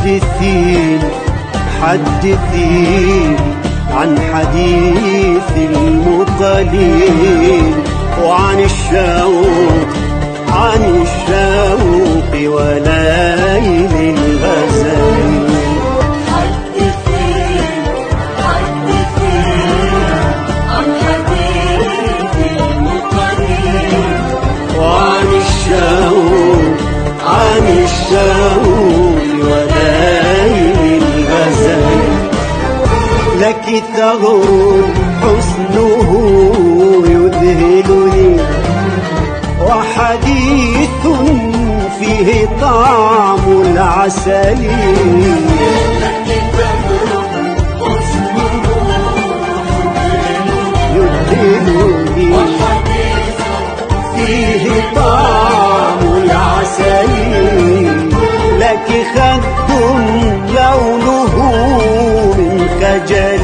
حدثيني عن حديث المقالين، وعن الشوق وليل الغزال. حدثيني عن حديث المقالين، وعن الشوق وليل الغزال. لك ثغر حسنه يذهلني، وحديث فيه طعم العسل. لك ثغر حسنه يذهلني، وحديث فيه طعم العسل. لك خد لونه من خجل،